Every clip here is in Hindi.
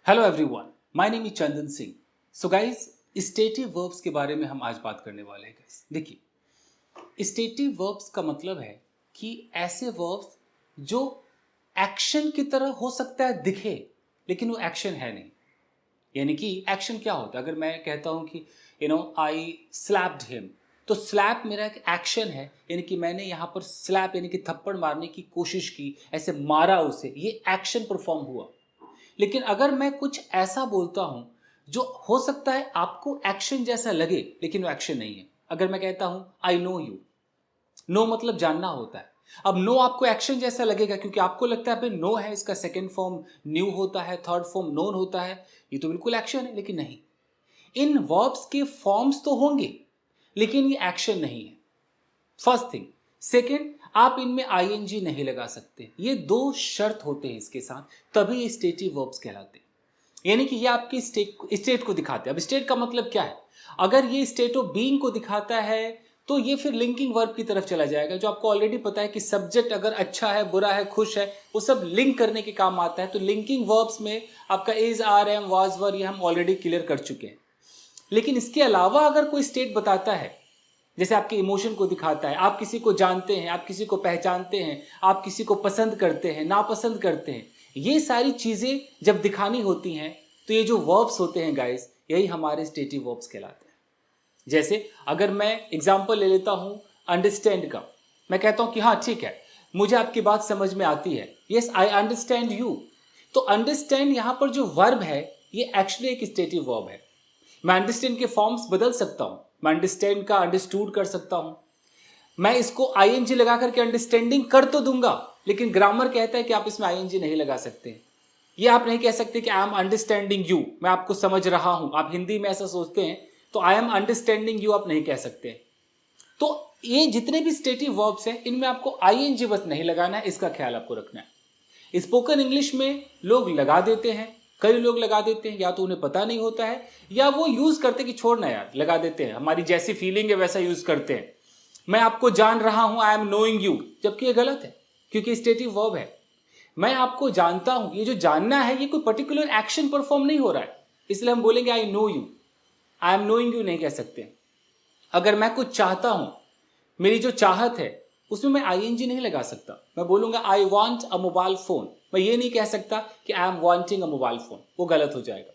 Hello everyone, my name is Chandan Singh. So guys, stative verbs के बारे में हम आज बात करने वाले हैं। गाइस देखिए, स्टेटिव वर्ब्स का मतलब है कि ऐसे वर्ब्स जो एक्शन की तरह हो सकता है दिखे, लेकिन वो एक्शन है नहीं। यानी कि एक्शन क्या होता है? अगर मैं कहता हूं कि आई स्लैप्ड हिम, तो स्लैप मेरा एक एक्शन है। यानी कि मैंने यहां पर स्लैप यानी कि थप्पड़ मारने की कोशिश की, ऐसे मारा उसे, ये एक्शन परफॉर्म हुआ। लेकिन अगर मैं कुछ ऐसा बोलता हूं जो हो सकता है आपको एक्शन जैसा लगे, लेकिन वो एक्शन नहीं है। अगर मैं कहता हूं आई नो यू, नो मतलब जानना होता है। अब नो आपको एक्शन जैसा लगेगा क्योंकि आपको लगता है भाई नो है, इसका सेकंड फॉर्म न्यू होता है, थर्ड फॉर्म नोन होता है, ये तो बिल्कुल एक्शन है। लेकिन नहीं, इन वर्ब्स के फॉर्म्स तो होंगे लेकिन ये एक्शन नहीं है, फर्स्ट थिंग। सेकेंड, आप इनमें आईएनजी नहीं लगा सकते। ये दो शर्त होते हैं इसके साथ, तभी ये स्टेटिव वर्ब्स कहलाते हैं। यानी कि ये आपकी स्टेट को दिखाते हैं। अब स्टेट का मतलब क्या है? अगर ये स्टेट ऑफ बीइंग को दिखाता है तो ये फिर लिंकिंग वर्ब की तरफ चला जाएगा, जो आपको ऑलरेडी पता है कि सब्जेक्ट अगर अच्छा है, बुरा है, खुश है, वो सब लिंक करने के काम आता है। तो लिंकिंग वर्ब्स में आपका इज, आर, एम, वाज, वर, ये हम ऑलरेडी क्लियर कर चुके हैं। लेकिन इसके अलावा अगर कोई स्टेट बताता है, जैसे आपके इमोशन को दिखाता है, आप किसी को जानते हैं, आप किसी को पहचानते हैं, आप किसी को पसंद करते हैं, नापसंद करते हैं, ये सारी चीजें जब दिखानी होती हैं तो ये जो वर्ब्स होते हैं गाइस, यही हमारे स्टेटिव वर्ब्स कहलाते हैं। जैसे अगर मैं एग्जांपल ले लेता हूं अंडरस्टैंड का, मैं कहता हूं कि हाँ ठीक है, मुझे आपकी बात समझ में आती है, यस आई अंडरस्टैंड यू। तो अंडरस्टैंड यहां पर जो वर्ब है, ये एक्चुअली एक स्टेटिव वर्ब है। मैं अंडरस्टैंड के फॉर्म्स बदल सकता हूं। मैं अंडरस्टैंड का अंडरस्टूड कर सकता हूं। मैं इसको आईएनजी लगा करके अंडरस्टैंडिंग कर तो दूंगा, लेकिन ग्रामर कहता है कि आप इसमें आईएनजी नहीं लगा सकते। ये आप नहीं कह सकते कि आई एम अंडरस्टैंडिंग यू, मैं आपको समझ रहा हूं। आप हिंदी में ऐसा सोचते हैं तो आई एम अंडरस्टैंडिंग यू आप नहीं कह सकते। तो ये जितने भी स्टेटिव वर्ब्स हैं, इनमें आपको आईएनजी बस नहीं लगाना है, इसका ख्याल आपको रखना है। स्पोकन इंग्लिश में लोग लगा देते हैं, कई लोग लगा देते हैं, या तो उन्हें पता नहीं होता है या वो यूज करते कि छोड़ना यार, लगा देते हैं, हमारी जैसी फीलिंग है वैसा यूज करते हैं। मैं आपको जान रहा हूं, आई एम नोइंग यू, जबकि ये गलत है क्योंकि स्टेटिव वर्ब है। मैं आपको जानता हूं, ये जो जानना है ये कोई पर्टिकुलर एक्शन परफॉर्म नहीं हो रहा है, इसलिए हम बोलेंगे I know you. I am knowing you नहीं कह सकते। अगर मैं कुछ चाहता हूं, मेरी जो चाहत है उसमें मैं आईएनजी नहीं लगा सकता। मैं बोलूंगा I want a mobile phone, मैं ये नहीं कह सकता कि I am wanting a mobile phone, वो गलत हो जाएगा।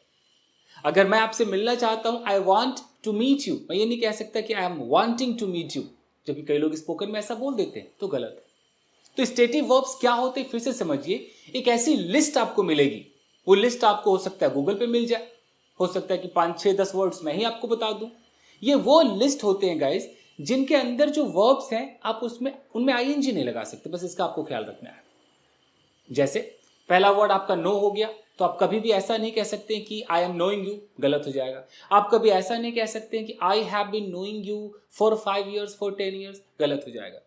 अगर मैं आपसे मिलना चाहता हूं, I want to meet you, मैं ये नहीं कह सकता कि I am wanting to meet you, जबकि कई लोग स्पोकन में ऐसा बोल देते हैं, तो गलत है। तो स्टेटिव वर्ब्स क्या होते हैं फिर से समझिए। एक ऐसी लिस्ट आपको मिलेगी, वो लिस्ट आपको हो सकता है गूगल पे मिल जाए, हो सकता है कि 5 6 10 वर्ड्स मैं ही आपको बता दूं। ये वो लिस्ट होते हैं गाइस जिनके अंदर जो वर्ब्स हैं आप उसमें उनमें आईएनजी नहीं लगा सकते, बस इसका आपको ख्याल रखना है। जैसे पहला वर्ड आपका नो हो गया, तो आप कभी भी ऐसा नहीं कह सकते कि आई एम नोइंग यू, गलत हो जाएगा। आप कभी ऐसा नहीं कह सकते कि I have been knowing you for 5 years, for 10 years, गलत हो जाएगा।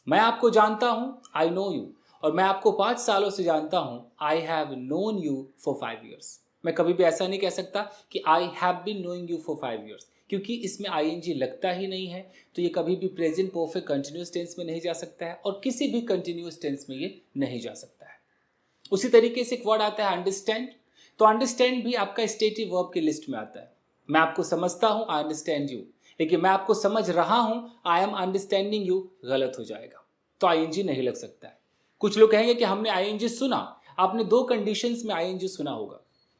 मैं आपको जानता हूं, आई नो यू, और मैं आपको 5 सालों से जानता हूं, I have known you for 5 years। मैं कभी भी ऐसा नहीं कह सकता कि I have been knowing you for 5 years, क्योंकि इसमें आईएनजी लगता ही नहीं है। तो ये कभी भी प्रेजेंट परफेक्ट कंटिन्यूअस टेंस में नहीं जा सकता है और किसी भी कंटिन्यूअस टेंस में ये नहीं जा सकता है। उसी तरीके से एक वर्ड आता है अंडरस्टैंड, तो अंडरस्टैंड भी आपका स्टेटिव वर्ब की लिस्ट में आता है। मैं आपको समझता हूं, आई अंडरस्टैंड यू, लेकिन मैं आपको समझ रहा हूं, आई एम अंडरस्टैंडिंग यू, गलत हो जाएगा, तो आईएनजी नहीं लग सकता है। कुछ लोग कहेंगे कि हमने आईएनजी सुना। आपने दो कंडीशंस में आईएनजी सुना होगा,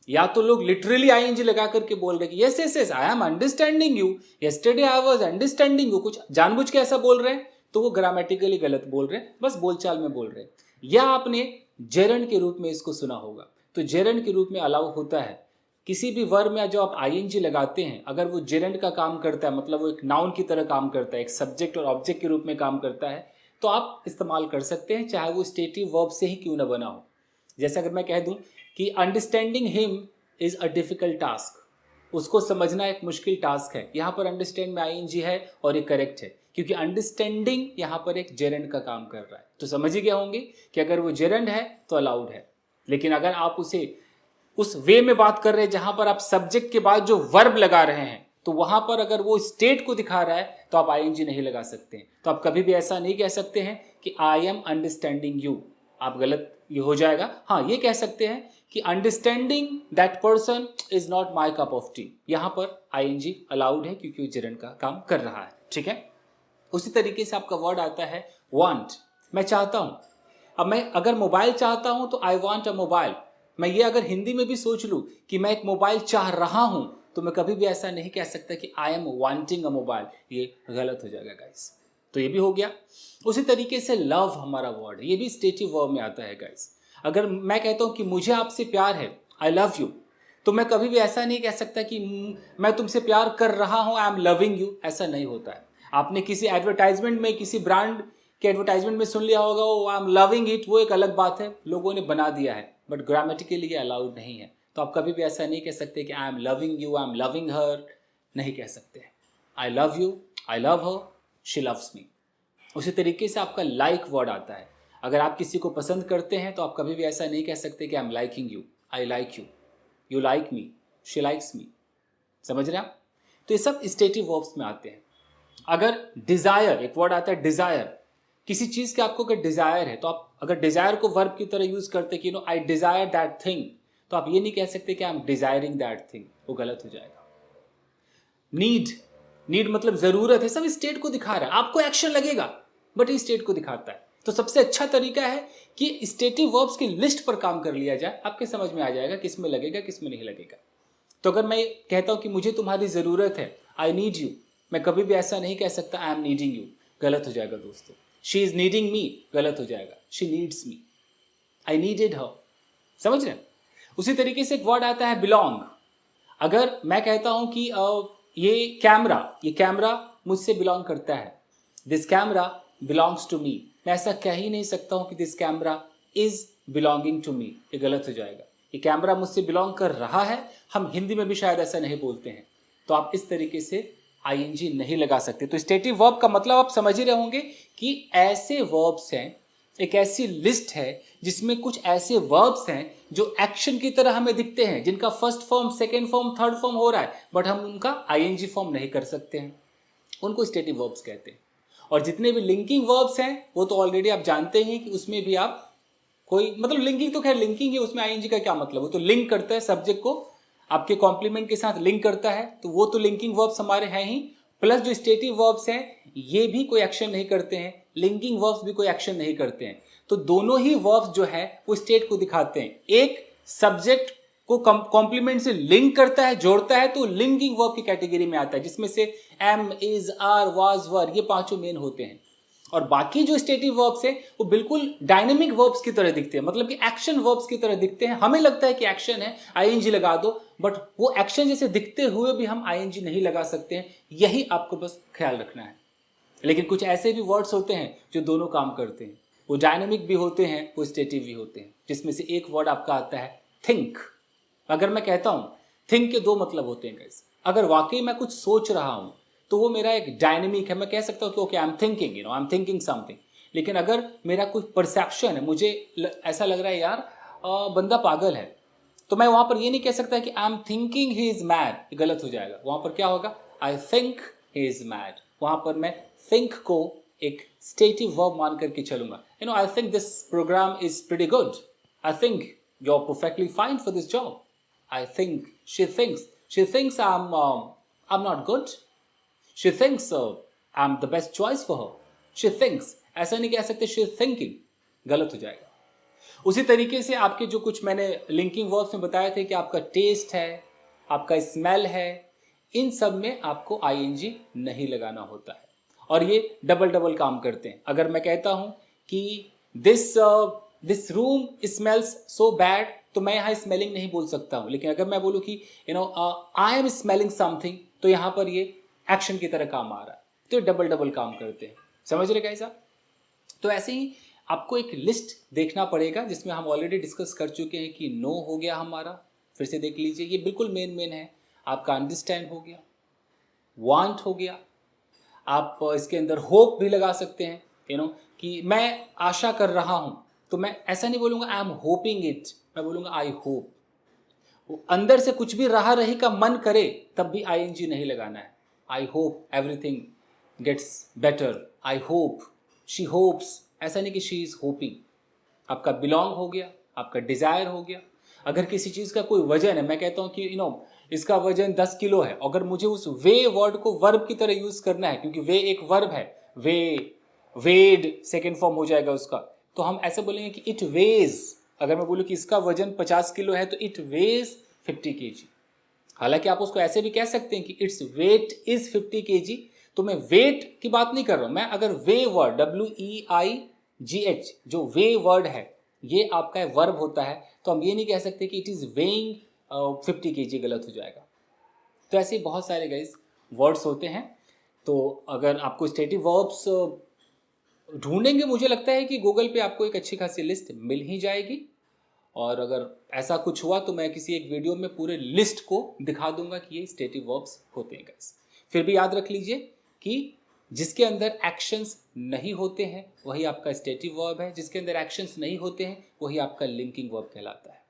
या तो लोग लिटरली आईएनजी लगा करके बोल रहे कि yes yes yes I am understanding you, yesterday I was understanding you, कुछ जानबूझ के ऐसा बोल रहे हैं, तो वो ग्रामेटिकली गलत बोल रहे हैं, बस बोलचाल में बोल रहे हैं। या आपने जेरंड के रूप में इसको सुना होगा, तो जेरंड के रूप में अलाउ होता है किसी भी वर्ब में जो आप आईएनजी लगाते हैं, अगर वो जेरंड का काम करता है, मतलब वो एक नाउन की तरह काम करता है, एक सब्जेक्ट और ऑब्जेक्ट के रूप में काम करता है, तो आप इस्तेमाल कर सकते हैं, चाहे वो स्टेटिव वर्ब से ही क्यों ना बना हो। जैसे अगर मैं कह दूं कि understanding him is a difficult task, उसको समझना एक मुश्किल टास्क है, यहाँ पर अंडरस्टैंड में आईएनजी है और ये करेक्ट है, क्योंकि अंडरस्टैंडिंग यहाँ पर एक जेरंड का काम कर रहा है। तो समझ ही गए होंगे कि अगर वो जेरंड है तो अलाउड है। लेकिन अगर आप उसे उस वे में बात कर रहे हैं जहां पर आप सब्जेक्ट के बाद जो वर्ब लगा रहे हैं, तो वहां पर अगर वो स्टेट को दिखा रहा है तो आप आईएनजी नहीं लगा सकते हैं। तो आप कभी भी ऐसा नहीं कह सकते हैं कि आई एम अंडरस्टैंडिंग यू, आप गलत ये हो जाएगा। हाँ, ये कह सकते हैं कि understanding that person is not my cup of T, यहां पर आईएनजी अलाउड है क्योंकि वो जिरन का काम कर रहा है। ठीक है। उसी तरीके से आपका वर्ड आता है वांट, मैं चाहता हूं। अब मैं अगर मोबाइल चाहता हूं तो आई वांट अ मोबाइल। मैं ये अगर हिंदी में भी सोच लूं कि मैं एक मोबाइल चाह रहा हूं, तो मैं कभी भी ऐसा नहीं कह सकता कि I am wanting a mobile, ये गलत हो जाएगा गाइस। तो ये भी हो गया। उसी तरीके से लव हमारा वर्ड है, ये भी स्टेटिव वर्ब में आता है गाइस। अगर मैं कहता हूं कि मुझे आपसे प्यार है, आई लव यू, तो मैं कभी भी ऐसा नहीं कह सकता कि मैं तुमसे प्यार कर रहा हूं, आई एम लविंग यू, ऐसा नहीं होता है। आपने किसी एडवर्टाइजमेंट में, किसी ब्रांड के एडवर्टाइजमेंट में सुन लिया होगा, वो आई एम लविंग इट, वो एक अलग बात है, लोगों ने बना दिया है, बट ग्रामेटिकली ये अलाउड नहीं है। तो आप कभी भी ऐसा नहीं कह सकते कि I am loving you, I am loving हर, नहीं कह सकते। I love you, I love her, she loves me. उसी तरीके से आपका लाइक वर्ड आता है। अगर आप किसी को पसंद करते हैं तो आप कभी भी ऐसा नहीं कह सकते कि I am liking you, I like you, you like me, she likes me. समझ रहे हैं आप? तो ये सब स्टेटिव वर्ब्स में आते हैं। अगर डिजायर, एक वर्ड आता है डिजायर, किसी चीज के आपको अगर डिजायर है, तो आप अगर डिजायर को वर्ब की तरह यूज करते कि आई डिजायर दैट थिंग, तो आप ये नहीं कह सकते कि I M desiring that thing, वो गलत हो जाएगा। नीड, नीड मतलब जरूरत है, सब स्टेट को दिखा रहा है, आपको एक्शन लगेगा बट ये स्टेट को दिखाता है। तो सबसे अच्छा तरीका है कि स्टेटिव वर्ब्स की लिस्ट पर काम कर लिया जाए, आपके समझ में आ जाएगा किस में लगेगा किस में नहीं लगेगा। तो अगर मैं कहता हूं कि मुझे तुम्हारी जरूरत है, आई नीड यू, मैं कभी भी ऐसा नहीं कह सकता आई एम नीडिंग यू, गलत हो जाएगा दोस्तों। शी इज नीडिंग मी, गलत हो जाएगा, she needs me, I needed her. समझ रहे हैं? उसी तरीके से एक वर्ड आता है बिलोंग। अगर मैं कहता हूं कि ये कैमरा मुझसे बिलोंग करता है, this camera belongs to me, मैं ऐसा कह ही नहीं सकता हूं कि this camera is belonging to me, ये गलत हो जाएगा। ये कैमरा मुझसे बिलोंग कर रहा है, हम हिंदी में भी शायद ऐसा नहीं बोलते हैं। तो आप इस तरीके से आईएनजी नहीं लगा सकते। तो स्टेटिव वर्ब का मतलब आप समझ ही रहे होंगे कि ऐसे वर्ब्स हैं, एक ऐसी लिस्ट है जिसमें कुछ ऐसे वर्ब्स हैं जो एक्शन की तरह हमें दिखते हैं, जिनका first form, second form, third form हो रहा है, बट हम उनका आईएनजी फॉर्म नहीं कर सकते हैं, उनको स्टेटिव वर्ब्स कहते हैं। और जितने भी लिंकिंग वर्ब्स हैं वो तो ऑलरेडी आप जानते हैं कि उसमें भी आप कोई मतलब लिंकिंग, तो खैर लिंकिंग है, उसमें आईएनजी का क्या मतलब, वो तो लिंक करता है सब्जेक्ट को, आपके कॉम्प्लीमेंट के साथ लिंक करता है, तो वो तो लिंकिंग वर्ब्स हमारे हैं ही। प्लस जो स्टेटिव वर्ब्स हैं ये भी कोई एक्शन नहीं करते हैं, लिंकिंग वर्ब्स भी कोई एक्शन नहीं करते हैं। तो दोनों ही वर्ब्स जो है वो स्टेट को दिखाते हैं। एक सब्जेक्ट को कॉम्प्लीमेंट से लिंक करता है, जोड़ता है, तो लिंकिंग वर्ब की कैटेगरी में आता है, जिसमें से एम, इज, आर, वाज, वर, ये पांचों मेन होते हैं। और बाकी जो स्टेटिव वर्ब्स है वो बिल्कुल डायनेमिक वर्ब्स की तरह दिखते हैं, मतलब कि एक्शन वर्ब्स की तरह दिखते हैं। हमें लगता है कि एक्शन है, आईएनजी लगा दो, बट वो एक्शन जैसे दिखते हुए भी हम आईएनजी नहीं लगा सकते हैं, यही आपको बस ख्याल रखना है। लेकिन कुछ ऐसे भी वर्ड्स होते हैं जो दोनों काम करते हैं, वो डायनेमिक भी होते हैं, वो स्टेटिव भी होते हैं, जिसमें से एक वर्ड आपका आता है थिंक। अगर मैं कहता हूं थिंक के दो मतलब होते हैं गाइस। अगर वाकई मैं कुछ सोच रहा हूं तो वो मेरा एक डायनेमिक है, मैं कह सकता हूं कि okay I am thinking, I am thinking something. लेकिन अगर मेरा कुछ परसेप्शन है, मुझे ऐसा लग रहा है यार बंदा पागल है, तो मैं वहां पर ये नहीं कह सकता कि I am thinking he is mad, गलत हो जाएगा। वहां पर क्या होगा, I think he is mad. वहां पर मैं थिंक को एक स्टेटिव वर्ब मान करके चलूंगा। I think this programme is pretty good, I think you are perfectly fine for this job, I think, she thinks I'm not good. She thinks I'm the best choice for her. She thinks, ऐसा नहीं कह सकते she thinking, गलत हो जाएगा। उसी तरीके से आपके जो कुछ मैंने लिंकिंग वर्ब्स में बताए थे कि आपका टेस्ट है, आपका स्मेल है, इन सब में आपको आईएनजी नहीं लगाना होता है, और ये डबल डबल काम करते हैं। अगर मैं कहता हूं कि this room smells so bad, तो मैं यहाँ स्मेलिंग नहीं बोल सकता हूँ। लेकिन अगर मैं बोलूँ कि आई एम स्मेलिंग समथिंग, तो यहाँ पर ये एक्शन की तरह काम आ रहा है, तो डबल डबल काम करते हैं। समझ रहे कैसा? तो ऐसे ही आपको एक लिस्ट देखना पड़ेगा, जिसमें हम ऑलरेडी डिस्कस कर चुके हैं कि नो हो गया हमारा, फिर से देख लीजिए, ये बिल्कुल मेन है। आपका अंडरस्टैंड हो गया, वांट हो गया, आप इसके अंदर होप भी लगा सकते हैं, कि मैं आशा कर रहा हूं, तो मैं ऐसा नहीं बोलूंगा आई एम होपिंग इट, मैं बोलूंगा आई होप। अंदर से कुछ भी रहा रही का मन करे तब भी आईएनजी नहीं लगाना है। I hope everything gets better, I hope, she hopes, ऐसा नहीं कि शी इज होपिंग। आपका बिलोंग हो गया, आपका डिजायर हो गया। अगर किसी चीज का कोई वजन है, मैं कहता हूं कि इसका वजन 10 किलो है, अगर मुझे उस वे वर्ड को वर्ब की तरह यूज करना है, क्योंकि वे एक वर्ब है, वे, वेड सेकेंड फॉर्म हो जाएगा उसका, तो हम ऐसे बोलेंगे कि इट वेज। अगर मैं बोलूं कि इसका वजन 50 किलो है तो इट वेज 50 kg। हालांकि आप उसको ऐसे भी कह सकते हैं कि इट्स वेट इज 50 kg, तो मैं वेट की बात नहीं कर रहा हूं। मैं अगर वे वर्ड, WEIGH, जो वे वर्ड है, ये आपका वर्ब होता है, तो हम ये नहीं कह सकते कि इट इज वेइंग 50 kg, गलत हो जाएगा। तो ऐसे बहुत सारे गाइस वर्ड्स होते हैं। तो अगर आपको स्टेटिव वर्ब्स ढूंढेंगे, मुझे लगता है कि गूगल पे आपको एक अच्छी खासी लिस्ट मिल ही जाएगी। और अगर ऐसा कुछ हुआ तो मैं किसी एक वीडियो में पूरे लिस्ट को दिखा दूंगा कि ये स्टेटिव वर्ब्स होते हैं गाइस। फिर भी याद रख लीजिए कि जिसके अंदर एक्शंस नहीं होते हैं वही आपका स्टेटिव वर्ब है, जिसके अंदर एक्शंस नहीं होते हैं वही आपका लिंकिंग वर्ब कहलाता है।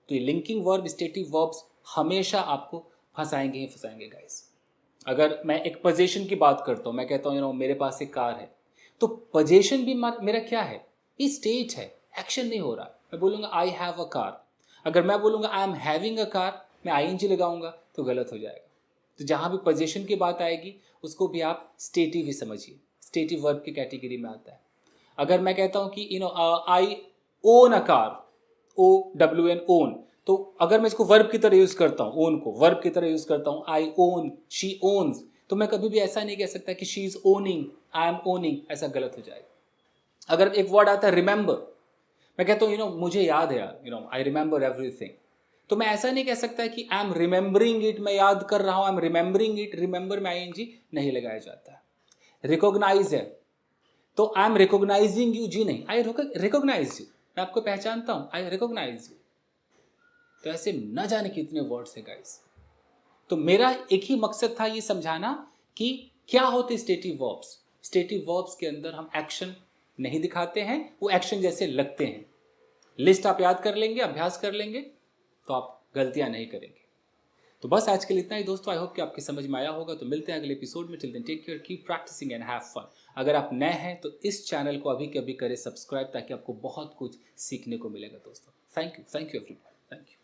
तो ये लिंकिंग वर्ब, स्टेटिव वर्ब्स हमेशा आपको फंसाएंगे ही फंसाएंगे गाइस। अगर मैं एक पोजीशन की बात करता हूँ, मैं कहता हूँ मेरे पास एक कार है, तो पोजीशन भी मेरा क्या है, ये स्टेट है, एक्शन नहीं हो रहा। मैं बोलूँगा आई हैव अ कार। अगर मैं बोलूँगा I am having a car, मैं ING लगाऊंगा तो गलत हो जाएगा। तो जहाँ भी पोजीशन की बात आएगी उसको भी आप स्टेटिव ही समझिए, स्टेटिव वर्ब की कैटेगरी में आता है। अगर मैं कहता हूँ कि I own a car, OWN, own, तो अगर मैं इसको वर्ब की तरह यूज करता हूँ, ओन को वर्ब की तरह यूज करता हूँ, आई ओन, शी ओन्स, तो मैं कभी भी ऐसा नहीं कह सकता कि she is owning, I am owning, ऐसा गलत हो जाएगा। अगर एक वर्ड आता है रिमेंबर, मैं कहता हूँ मुझे याद है यार, आई रिमेंबर एवरीथिंग, तो मैं ऐसा नहीं कह सकता कि आई एम रिमेंबरिंग इट, मैं याद कर रहा हूँ, I am remembering it, remember में ING नहीं लगाया जाता है। रिकॉग्नाइज है तो आई एम रिकॉग्नाइजिंग यू, जी नहीं, आई रिकॉग्नाइज यू, मैं आपको पहचानता हूं, आई रिकॉग्नाइज यू। तो ऐसे न जाने कितने वर्ड्स है गाइस। तो मेरा एक ही मकसद था ये समझाना कि क्या होते स्टेटिव वर्ब्स। स्टेटिव वर्ब्स के अंदर हम एक्शन नहीं दिखाते हैं, वो एक्शन जैसे लगते हैं। लिस्ट आप याद कर लेंगे, अभ्यास कर लेंगे, तो आप गलतियां नहीं करेंगे। तो बस आज के लिए इतना ही दोस्तों। आई होप कि आपके समझ में आया होगा। तो मिलते हैं अगले एपिसोड में। Till then take care, keep practising and have fun. अगर आप नए हैं तो इस चैनल को अभी के अभी करें सब्सक्राइब, ताकि आपको बहुत कुछ सीखने को मिलेगा दोस्तों। Thank you everyone, thank you.